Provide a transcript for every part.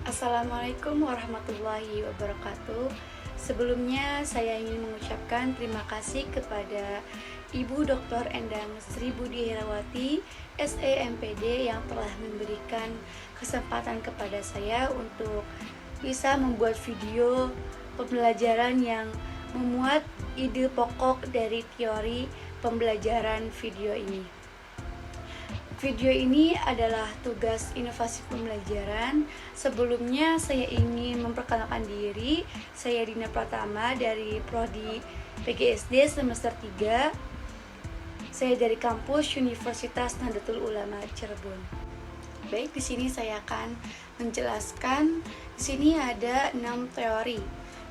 Assalamualaikum warahmatullahi wabarakatuh. Sebelumnya saya ingin mengucapkan terima kasih kepada Ibu Dr. Endang Sri Budi Herawati, SEMPD yang telah memberikan kesempatan kepada saya untuk bisa membuat video pembelajaran yang memuat ide pokok dari teori pembelajaran video ini. Video ini adalah tugas inovasi pembelajaran. Sebelumnya saya ingin memperkenalkan diri. Saya Dina Pratama dari Prodi PGSD semester 3. Saya dari kampus Universitas Nahdlatul Ulama Cirebon. Baik, di sini saya akan menjelaskan. Di sini ada 6 teori.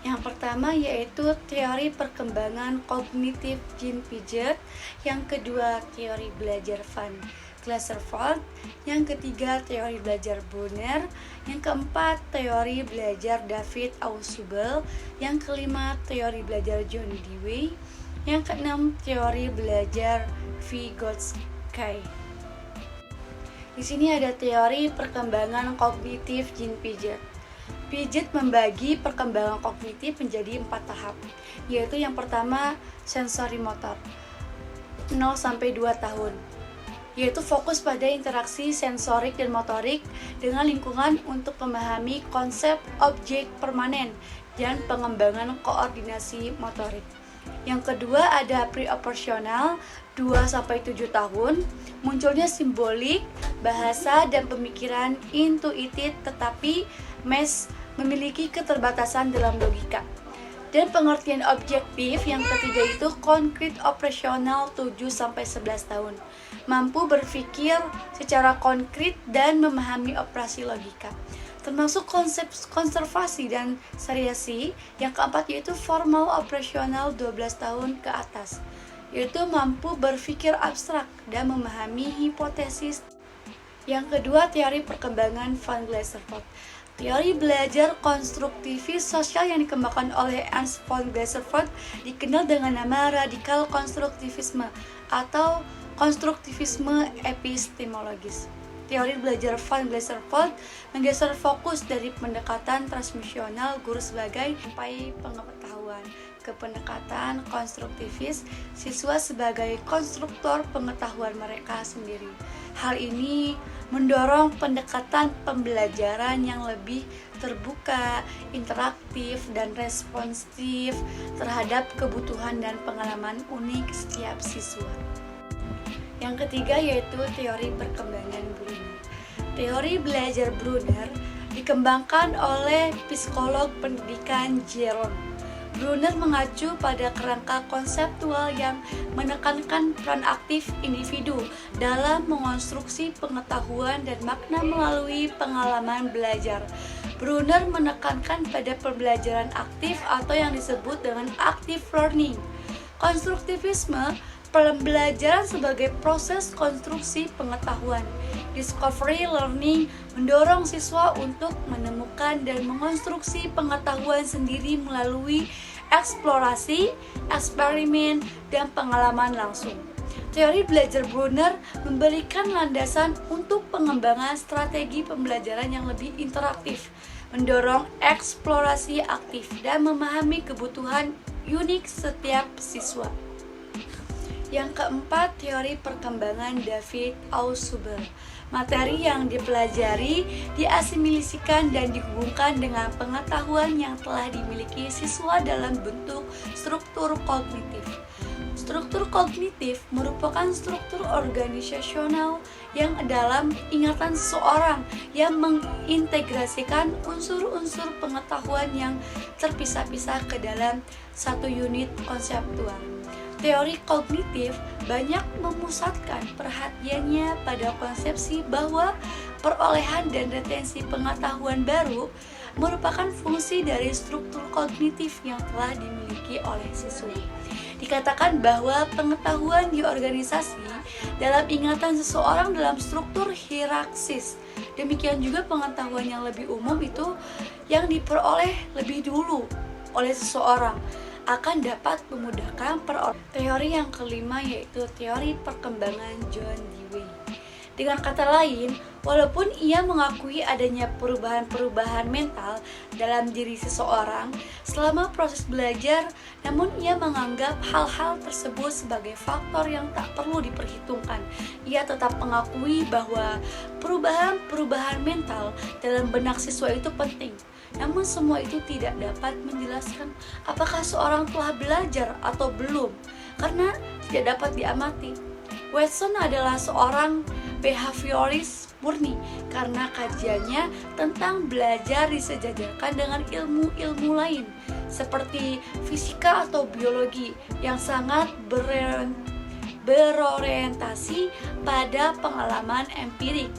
Yang pertama yaitu teori perkembangan kognitif Jean Piaget, yang kedua teori belajar Van Glaserveld, yang ketiga teori belajar Brunner, yang keempat teori belajar David Ausubel, yang kelima teori belajar John Dewey, yang keenam teori belajar Vygotsky. Di sini ada teori perkembangan kognitif Jean Piaget. Piaget membagi perkembangan kognitif menjadi 4 tahap, yaitu yang pertama sensori motor 0 sampai 2 tahun, yaitu fokus pada interaksi sensorik dan motorik dengan lingkungan untuk memahami konsep objek permanen dan pengembangan koordinasi motorik. Yang kedua ada pre-operasional 2 sampai 7 tahun, munculnya simbolik, bahasa dan pemikiran intuitif tetapi memiliki keterbatasan dalam logika. Dan pengertian objektif yang ketiga itu konkret operasional 7 sampai 11 tahun. Mampu berpikir secara konkret dan memahami operasi logika. Termasuk konsep konservasi dan seriasi. Yang keempat yaitu formal operasional 12 tahun ke atas, yaitu mampu berpikir abstrak dan memahami hipotesis. Yang kedua teori perkembangan Van Glaserveld. Teori belajar konstruktivis sosial yang dikembangkan oleh Ernst von Glaserveld dikenal dengan nama radikal konstruktivisme atau konstruktivisme epistemologis. Teori belajar Van Glaserveld menggeser fokus dari pendekatan transmisional guru sebagai sampai pengetahuan ke pendekatan konstruktivis siswa sebagai konstruktor pengetahuan mereka sendiri. Hal ini mendorong pendekatan pembelajaran yang lebih terbuka, interaktif, dan responsif terhadap kebutuhan dan pengalaman unik setiap siswa. Yang ketiga yaitu teori perkembangan Brunner. Teori belajar Brunner dikembangkan oleh psikolog pendidikan Jeroen. Brunner mengacu pada kerangka konseptual yang menekankan peran aktif individu dalam mengonstruksi pengetahuan dan makna melalui pengalaman belajar. Brunner menekankan pada pembelajaran aktif atau yang disebut dengan active learning. Konstruktivisme pembelajaran sebagai proses konstruksi pengetahuan. Discovery learning mendorong siswa untuk menemukan dan mengonstruksi pengetahuan sendiri melalui eksplorasi, eksperimen, dan pengalaman langsung. Teori belajar Brunner memberikan landasan untuk pengembangan strategi pembelajaran yang lebih interaktif, mendorong eksplorasi aktif, dan memahami kebutuhan unik setiap siswa. Yang keempat, teori perkembangan David Ausubel. Materi yang dipelajari diasimilasikan dan dihubungkan dengan pengetahuan yang telah dimiliki siswa dalam bentuk struktur kognitif. Struktur kognitif merupakan struktur organisasional yang dalam ingatan seseorang yang mengintegrasikan unsur-unsur pengetahuan yang terpisah-pisah ke dalam satu unit konseptual. Teori kognitif banyak memusatkan perhatiannya pada konsepsi bahwa perolehan dan retensi pengetahuan baru merupakan fungsi dari struktur kognitif yang telah dimiliki oleh siswa. Dikatakan bahwa pengetahuan di organisasi dalam ingatan seseorang dalam struktur hierarkis. Demikian juga pengetahuan yang lebih umum itu yang diperoleh lebih dulu oleh seseorang akan dapat memudahkan perolehan. Teori yang kelima yaitu teori perkembangan John Dewey. Dengan kata lain, Walaupun ia mengakui adanya perubahan-perubahan mental dalam diri seseorang selama proses belajar, namun ia menganggap hal-hal tersebut sebagai faktor yang tak perlu diperhitungkan. Ia tetap mengakui bahwa perubahan-perubahan mental dalam benak siswa itu penting. Namun semua itu tidak dapat menjelaskan apakah seorang telah belajar atau belum, karena tidak dapat diamati. Watson adalah seorang behavioris murni karena kajiannya tentang belajar disejajarkan dengan ilmu-ilmu lain seperti fisika atau biologi yang sangat berorientasi pada pengalaman empirik,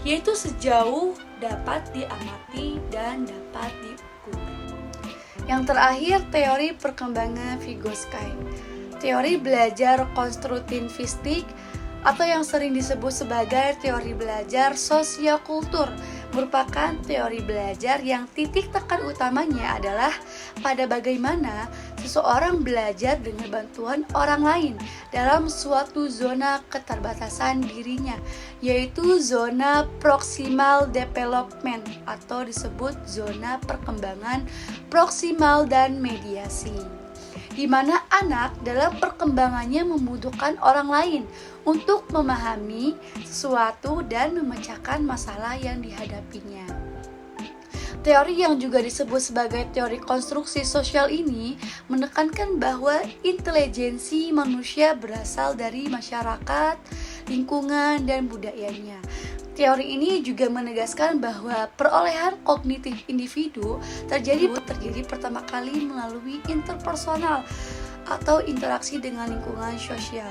yaitu sejauh dapat diamati dan dapat diukur. Yang terakhir, teori perkembangan Vygotsky. Teori belajar konstruktivistik atau yang sering disebut sebagai teori belajar sosiokultur merupakan teori belajar yang titik tekan utamanya adalah pada bagaimana seseorang belajar dengan bantuan orang lain dalam suatu zona keterbatasan dirinya, yaitu zona proximal development atau disebut zona perkembangan proksimal dan mediasi, di mana anak dalam perkembangannya membutuhkan orang lain untuk memahami sesuatu dan memecahkan masalah yang dihadapinya. Teori yang juga disebut sebagai teori konstruksi sosial ini menekankan bahwa intelijensi manusia berasal dari masyarakat, lingkungan, dan budayanya. Teori ini juga menegaskan bahwa perolehan kognitif individu terjadi pertama kali melalui interpersonal atau interaksi dengan lingkungan sosial.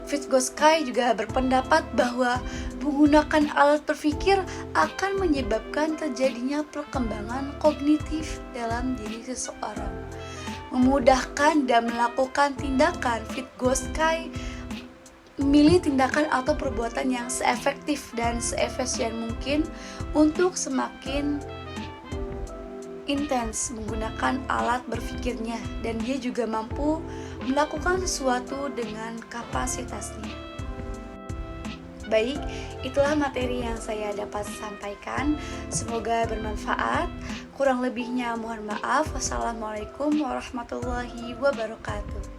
Vygotsky juga berpendapat bahwa menggunakan alat berpikir akan menyebabkan terjadinya perkembangan kognitif dalam diri seseorang. Memudahkan dan melakukan tindakan, Vygotsky memilih tindakan atau perbuatan yang seefektif dan seefisien mungkin untuk semakin intens menggunakan alat berpikirnya, dan dia juga mampu melakukan sesuatu dengan kapasitasnya. Baik, itulah materi yang saya dapat sampaikan. Semoga bermanfaat. Kurang lebihnya mohon maaf. Wassalamualaikum warahmatullahi wabarakatuh.